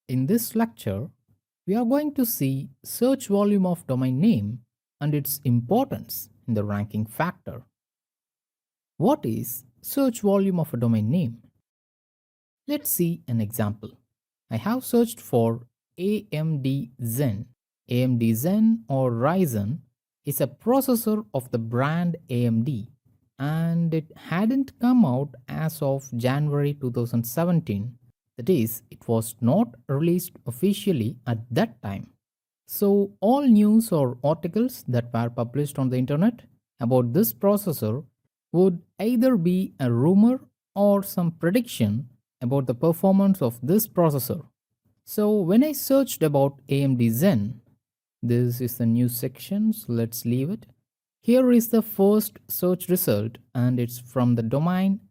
In this lecture, we are going to see search volume of domain name and its importance in the ranking factor. What is search volume of a domain name? Let's see an example. I have searched for AMD Zen. AMD Zen or Ryzen is a processor of the brand AMD and it hadn't come out as of January 2017. That is, it was not released officially at that time. So, all news or articles that were published on the internet about this processor would either be a rumor or some prediction about the performance of this processor. So, when I searched about AMD Zen, this is the news section, so let's leave it. Here is the first search result, and it's from the domain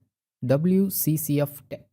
WCCF Tech.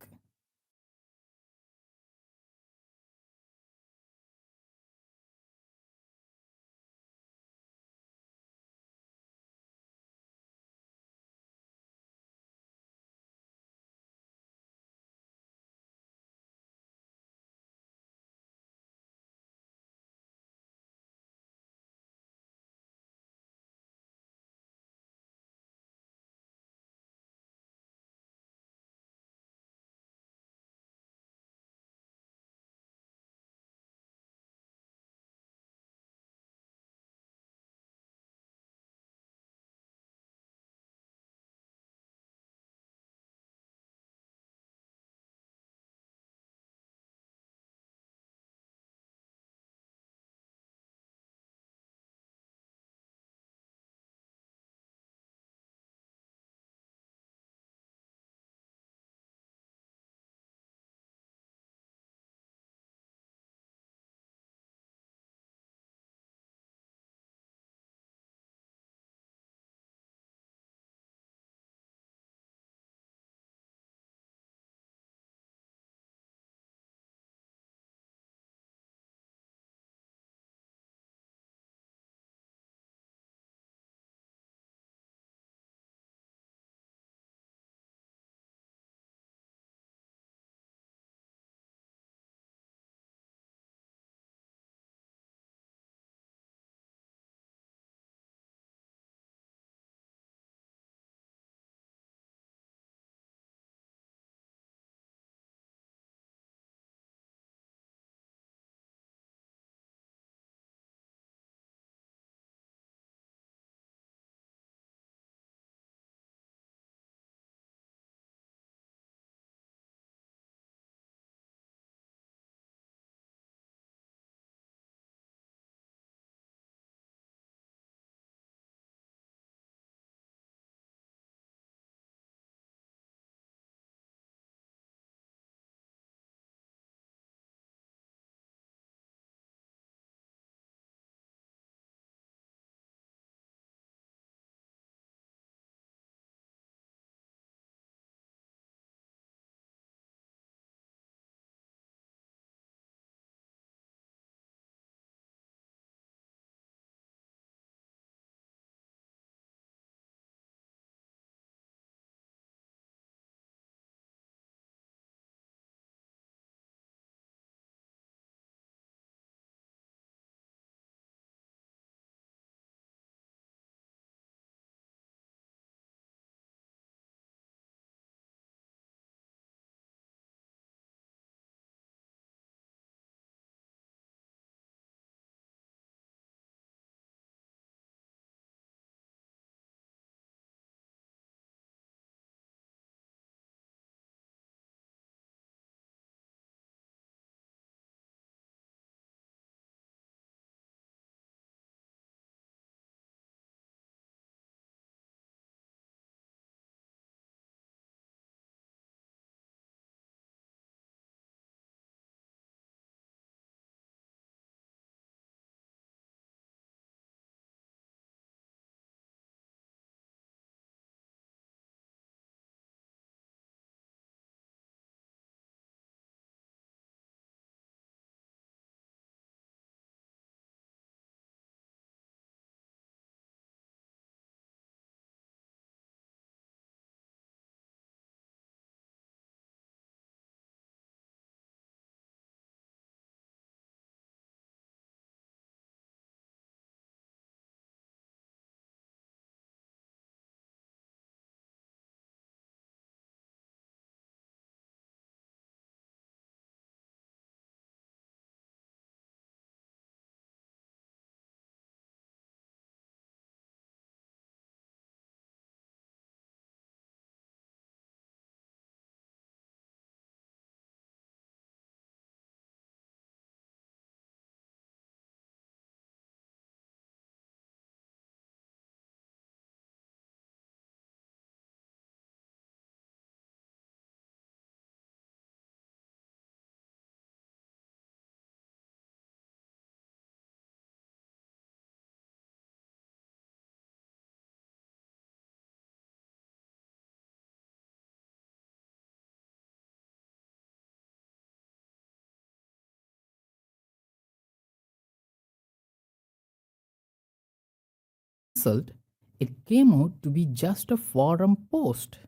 result, it came out to be just a forum post.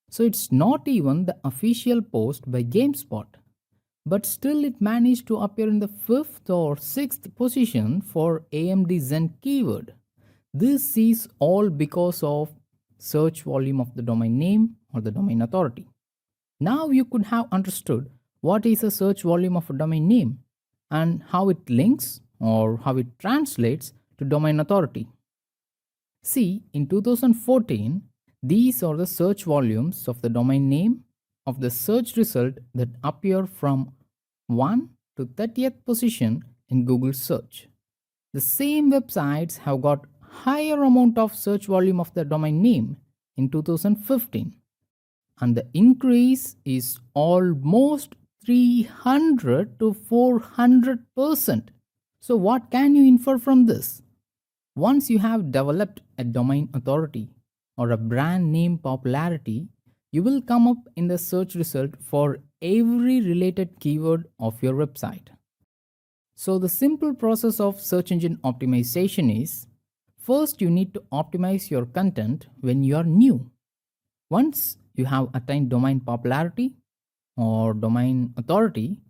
So it's not even the official post by GameSpot, but still it managed to appear in the 5th or 6th position for AMD Zen keyword. This is all because of search volume of the domain name or the domain authority. Now you could have understood what is a search volume of a domain name and how it links or how it translates to domain authority. See, in 2014, these are the search volumes of the domain name of the search result that appear from 1 to 30th position in Google search. The same websites have got higher amount of search volume of the domain name in 2015, and the increase is almost 300 to 400%. So what can you infer from this? Once you have developed a domain authority or a brand name popularity, you will come up in the search result for every related keyword of your website. So the simple process of search engine optimization is, first you need to optimize your content when you are new. Once you have attained domain popularity or domain authority,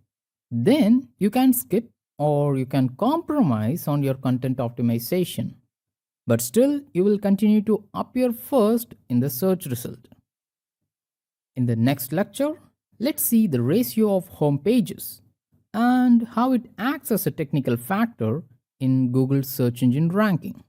then you can skip or you can compromise on your content optimization. But still, you will continue to appear first in the search result. In the next lecture, let's see the ratio of home pages and how it acts as a technical factor in Google's search engine ranking.